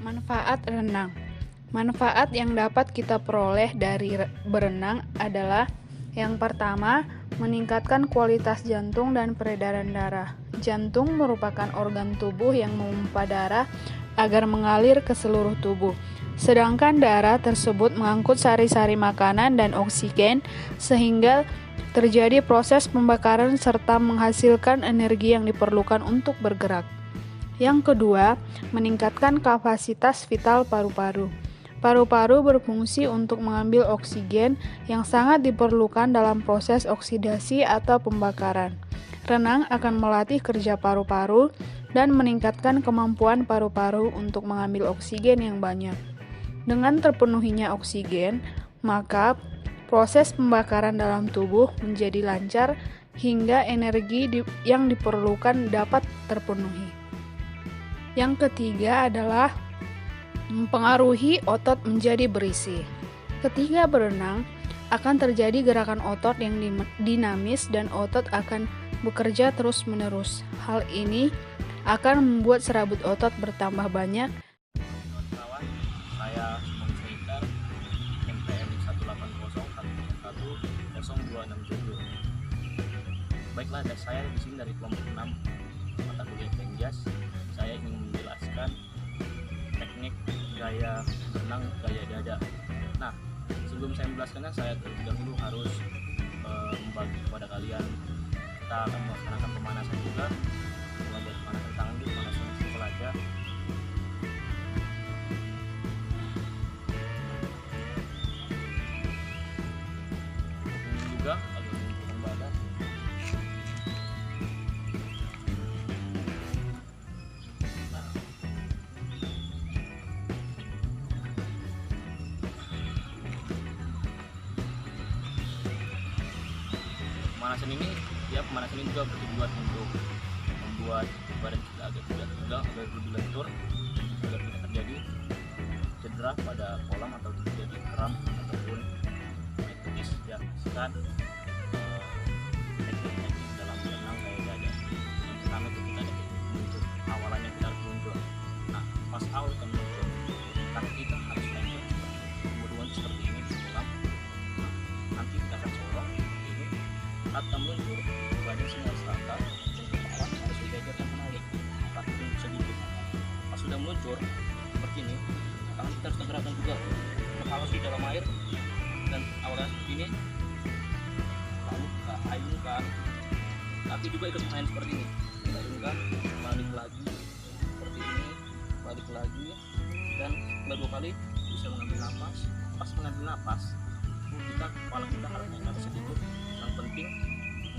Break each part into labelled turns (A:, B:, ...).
A: Manfaat renang. Manfaat yang dapat kita peroleh dari berenang adalah yang pertama, meningkatkan kualitas jantung dan peredaran darah. Jantung merupakan organ tubuh yang memompa darah agar mengalir ke seluruh tubuh. Sedangkan darah tersebut mengangkut sari-sari makanan dan oksigen sehingga terjadi proses pembakaran serta menghasilkan energi yang diperlukan untuk bergerak. Yang kedua, meningkatkan kapasitas vital paru-paru. Paru-paru berfungsi untuk mengambil oksigen yang sangat diperlukan dalam proses oksidasi atau pembakaran. Renang akan melatih kerja paru-paru dan meningkatkan kemampuan paru-paru untuk mengambil oksigen yang banyak. Dengan terpenuhinya oksigen, maka proses pembakaran dalam tubuh menjadi lancar hingga energi yang diperlukan dapat terpenuhi. Yang ketiga adalah mempengaruhi otot menjadi berisi. Ketika berenang, akan terjadi gerakan otot yang dinamis dan otot akan bekerja terus-menerus. Hal ini akan membuat serabut otot bertambah banyak.
B: Kawan, saya Simon Saitar, MPM 180111027. Baiklah, saya di sini dari kelompok 6 mata kuliah Penjas. Saya ingin menjelaskan teknik gaya berenang gaya dada. Nah, sebelum saya menjelaskannya, saya terlebih dahulu harus membagi kepada kalian. Kita akan melaksanakan pemanasan juga, mulai dari pemanasan tangan dulu, pemanasan simpel aja. Ini juga agak menunjukkan badan. Pemanasan ini juga bertujuan untuk membuat badan kita agak tidak tegang, agar lebih lentur, agar tidak terjadi cedera pada kolam atau terjadi kram ataupun penyakit ya. Sekarang teknik-teknik dalam berenang kayak dada. Yang pertama itu kita ada muncul. Awalannya kita harus muncul. Nah, pas awal kita muncul, kaki kita harus lengket kemudian seperti ini di kolam. Nah, nanti kita akan sorong ini. Saat kita meluncur, badan sini harus rata, dan kepala harus dijajarkan menarik, kaki sedikit. Pas sudah meluncur seperti ini, tangan kita harus tergerakkan juga, kepala di dalam air, dan awalnya seperti ini, lalu kita ayunkan, kaki juga ikut main seperti ini, kita ayunkan, balik lagi, seperti ini, balik lagi, dan setelah 2 kali bisa mengambil napas. Pas mengambil napas, kepala kita harus naik sedikit. Yang penting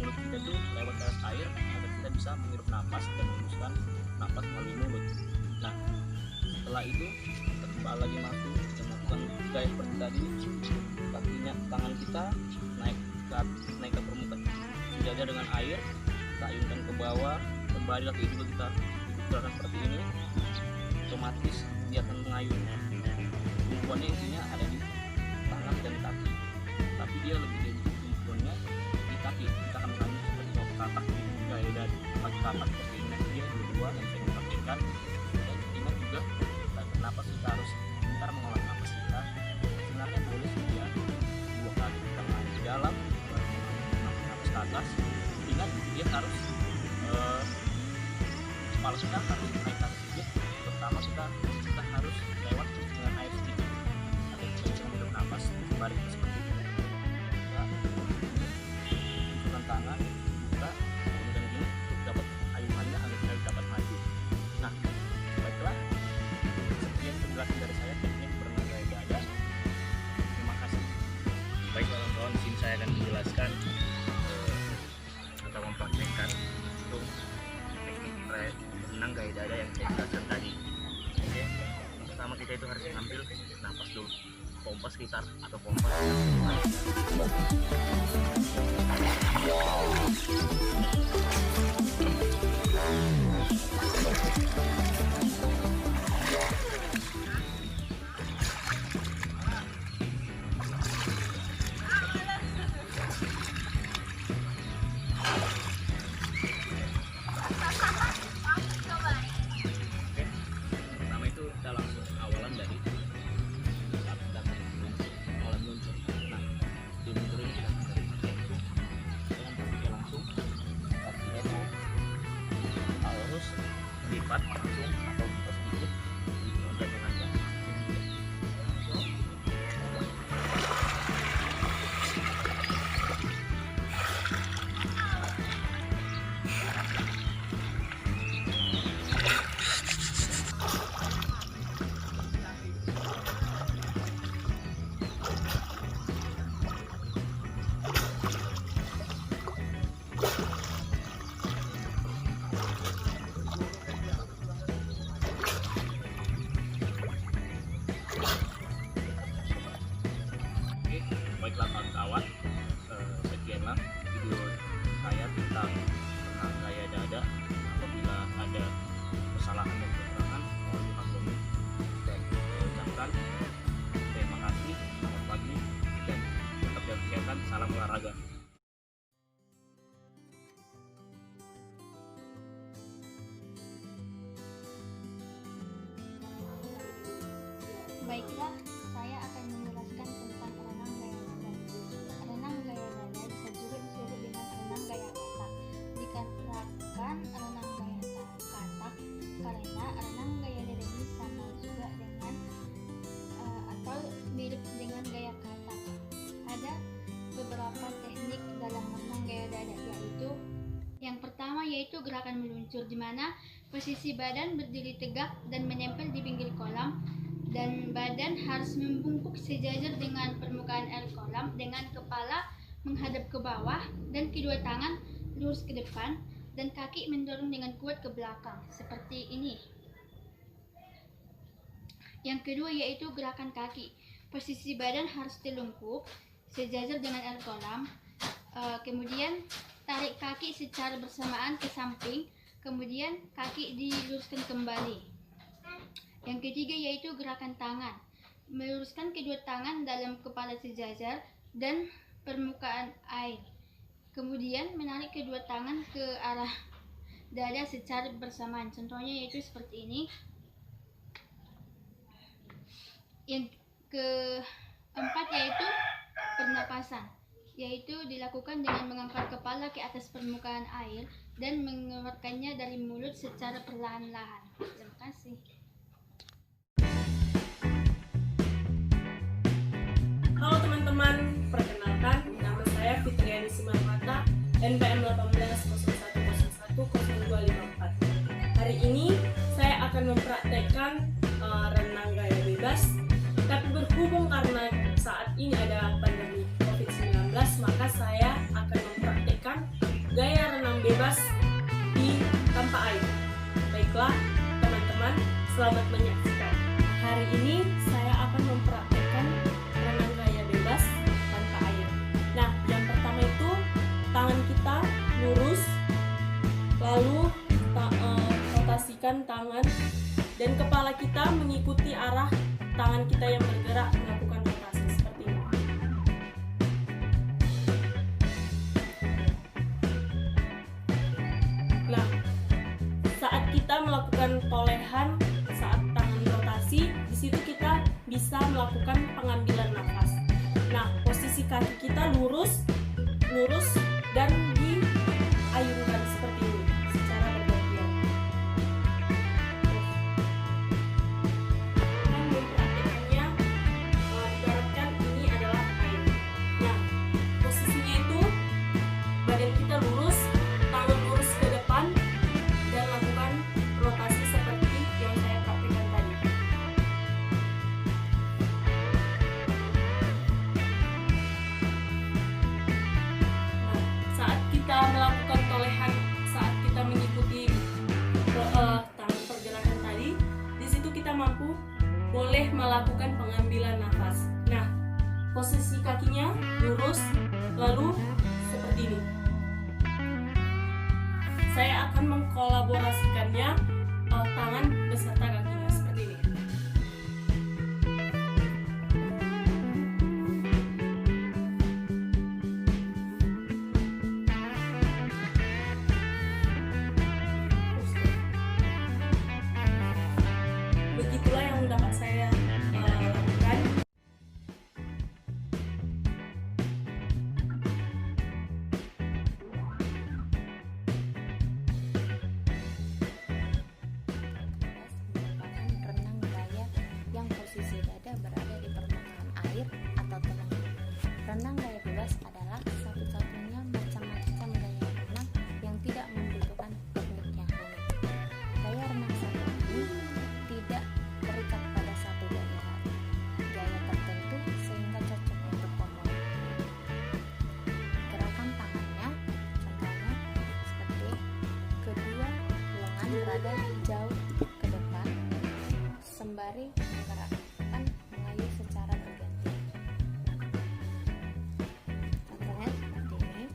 B: mulut kita itu lewat teras air agar kita bisa menghirup napas dan menghembuskan napas melalui mulut. Nah, setelah itu kita kembali lagi masuk dan melakukan gaya seperti tadi. Kakinya, tangan kita naik ke permukaan sejajar dengan air, kita ayunkan ke bawah, kembali lagi juga kita gerakan seperti ini. Otomatis dia akan mengayun. Tumpuannya intinya ada di tangan dan kaki, tapi dia lebih dari tumpuannya di kaki. Kita akan mengayun seperti katak di gaya dan pakai katak seperti ini. Dia dua dan saya mempraktikkan. Dan ingat juga kenapa kita harus pintar mengolah napas kita. Sebenarnya boleh sih ya 2 kali kita naik di dalam, baru napas ke atas. Ingat dia harus kepala kita harus naik ke atas sedikit. Pertama kita harus lewat dengan air sedikit agar kita bisa menghirup napas. Balik seperti ini. Kita tunjukkan tangan, buka, kemudian gini untuk dapat ayunannya agar kita dapat maju. Nah, baiklah. Sekian penjelasan dari saya teknik berenang gaya dada. Terima kasih. Baik kawan-kawan, di sini saya akan menjelaskan atau mempraktekkan untuk teknik berenang gaya dada yang saya jelaskan tadi. Oke, yang pertama kita itu harus mengambil napas dulu, pompa sekitar atau pompa pertama itu kita langsung olahraga.
C: Baiklah, saya akan menjelaskan tentang renang gaya dada. Renang gaya dada bisa juga disebut dengan renang gaya katak. Dikatakan renang gaya katak karena renang gaya dada ini sama juga dengan atau mirip dengan gaya katak. Ada beberapa teknik dalam renang gaya dada, yaitu yang pertama yaitu gerakan meluncur, di mana posisi badan berdiri tegak dan menempel di pinggir kolam, dan badan harus membungkuk sejajar dengan permukaan air kolam dengan kepala menghadap ke bawah dan kedua tangan lurus ke depan dan kaki mendorong dengan kuat ke belakang seperti ini. Yang kedua yaitu gerakan kaki. Posisi badan harus telungkup sejajar dengan air kolam. Kemudian tarik kaki secara bersamaan ke samping, kemudian kaki diluruskan kembali. Yang ketiga yaitu gerakan tangan. Meluruskan kedua tangan dalam kepala sejajar dan permukaan air. Kemudian menarik kedua tangan ke arah dada secara bersamaan. Contohnya yaitu seperti ini. Yang keempat yaitu pernapasan, yaitu dilakukan dengan mengangkat kepala ke atas permukaan air dan mengeluarkannya dari mulut secara perlahan-lahan. Terima kasih.
D: Halo teman-teman, perkenalkan nama saya Fitriani Simarmata, NPM 1801010254. Hari ini saya akan mempraktekkan renang gaya bebas, tapi berhubung karena saat ini ada pandemi COVID-19, maka saya akan mempraktekkan gaya renang bebas di tanpa air. Baiklah teman-teman, selamat menyaksikan. Hari ini saya akan mempraktekkan renang gaya bebas tanpa air. Nah, yang pertama itu tangan kita lurus, lalu rotasikan tangan dan kepala kita mengikuti arah tangan kita yang bergerak melakukan rotasi seperti ini. Nah, saat kita melakukan tolehan saat tangan rotasi, di situ kita bisa melakukan pengambilan nafas. Nah, posisi kaki kita lurus dan diayunkan seperti ini secara bergantian. Dan mempraktekannya diharapkan ini adalah air. Nah, posisinya itu badan kita lurus, tangan lurus ke depan dan lakukan rotasi seperti yang saya praktikkan tadi. Saat kita melakukan tolehan, saat kita mengikuti tangan pergerakan tadi, di situ kita boleh melakukan pengambilan nafas. Nah, posisi kakinya lurus, lalu seperti ini. Saya akan mengkolaborasikannya tangan beserta kakinya seperti ini. Begitulah yang dapat saya lakukan.
E: Merupakan renang gaya yang posisi dada berada di permukaan air atau telungkup. Renang gaya bebas adalah satu-satunya macam-macam gaya renang yang tidak membutuhkan teknik yang rumit. Gaya renang satu ini tidak terikat pada satu gaya tertentu sehingga cocok untuk pemula. Gerakan tangannya contohnya seperti kedua lengan berada jauh ke depan sembari menggerakkan mengayuh secara bergantian. Contohnya seperti ini.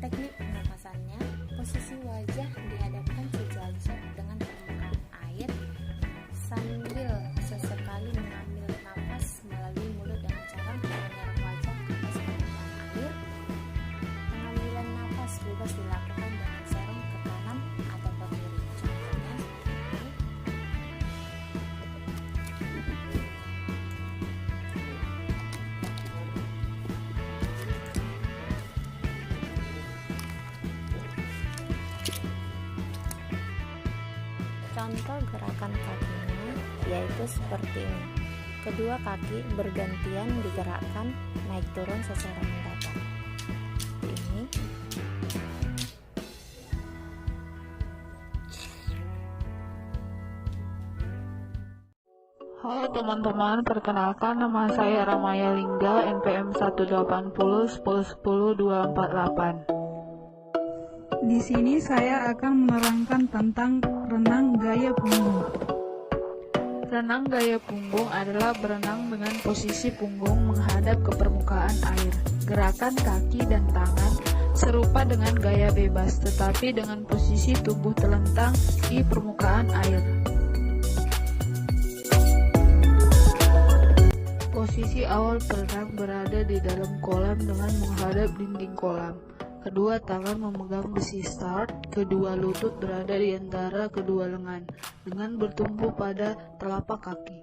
E: Teknik pernapasannya, posisi wajah dihadapkan sejajar dengan permukaan air sambil sesekali Contoh gerakan kakinya yaitu seperti ini. Kedua kaki bergantian digerakkan naik turun secara mendatar. Ini
A: Halo teman-teman, perkenalkan nama saya Ramaya Lingga, NPM 180 10 10 248. Di sini saya akan menerangkan tentang renang gaya punggung. Renang gaya punggung adalah berenang dengan posisi punggung menghadap ke permukaan air. Gerakan kaki dan tangan serupa dengan gaya bebas, tetapi dengan posisi tubuh terlentang di permukaan air. Posisi awal berenang berada di dalam kolam dengan menghadap dinding kolam. Kedua tangan memegang besi start, kedua lutut berada di antara kedua lengan, dengan bertumpu pada telapak kaki.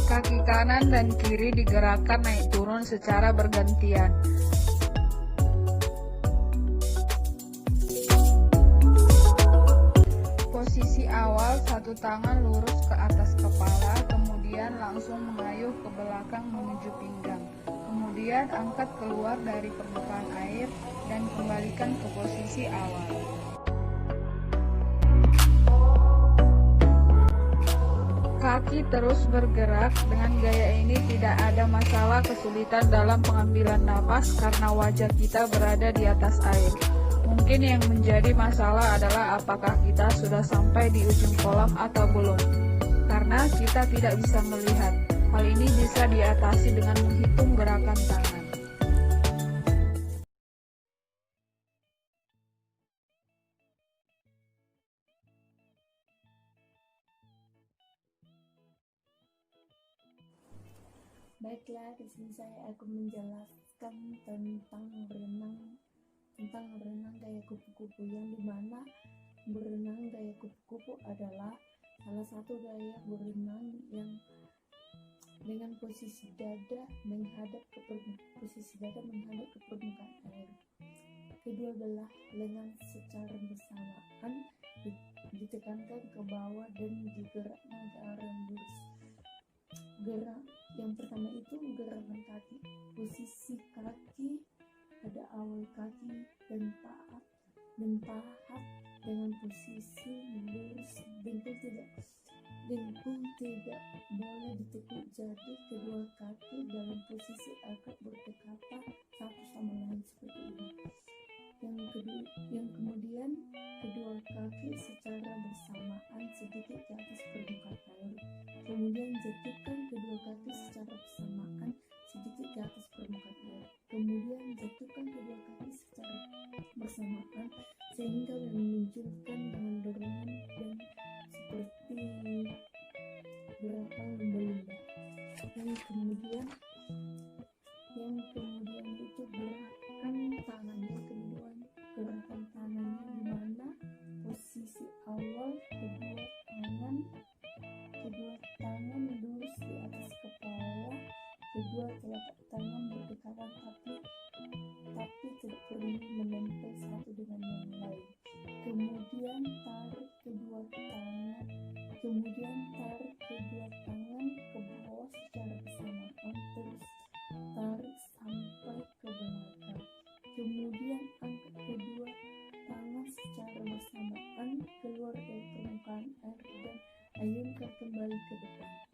A: Kaki kanan dan kiri digerakkan naik turun secara bergantian. Posisi awal, satu tangan lurus ke atas kepala, kemudian langsung mengayuh ke belakang menuju pinggang. Kemudian angkat keluar dari permukaan air dan kembalikan ke posisi awal. Kaki terus bergerak. Dengan gaya ini tidak ada masalah kesulitan dalam pengambilan napas karena wajah kita berada di atas air. Mungkin yang menjadi masalah adalah apakah kita sudah sampai di ujung kolam atau belum, karena kita tidak bisa melihat. Hal ini bisa diatasi dengan menghitung gerakan tangan.
E: baiklah, di sini saya akan menjelaskan tentang berenang gaya kupu-kupu, yang dimana berenang gaya kupu-kupu adalah salah satu gaya berenang yang dengan posisi dada menghadap ke permukaan air. Kedua belah lengan secara bersamaan ditekankan ke bawah dan digerakkan ke arah lurus. Gerak yang pertama itu gerakan kaki. Posisi kaki pada awal kaki dan pahat dengan posisi lurus. Dengkul tidak boleh ditekuk, jadi kedua kaki dalam posisi agak berdekatan satu sama lain seperti ini. Yang kemudian kedua kaki secara bersamaan sedikit ke atas permukaan air. Kemudian jatuhkan kedua kaki secara bersamaan sedikit ke atas permukaan air. Kemudian jatuhkan kedua kaki secara bersamaan sehingga menunjukkan dengan dorongan dan seperti gerakan lumba-lumba. Yang kemudian itu gerakan tangannya, gerakan tangannya di mana posisi awal kedua tangan lurus di atas kepala, kedua telapak tangan berdekatan tapi tidak perlu menempel satu dengan yang lain. Kemudian tarik kedua tangan ke bawah secara bersamaan, terus tarik sampai ke belakang. Kemudian angkat kedua tangan secara bersamaan keluar dari permukaan air dan ayunkan kembali ke depan.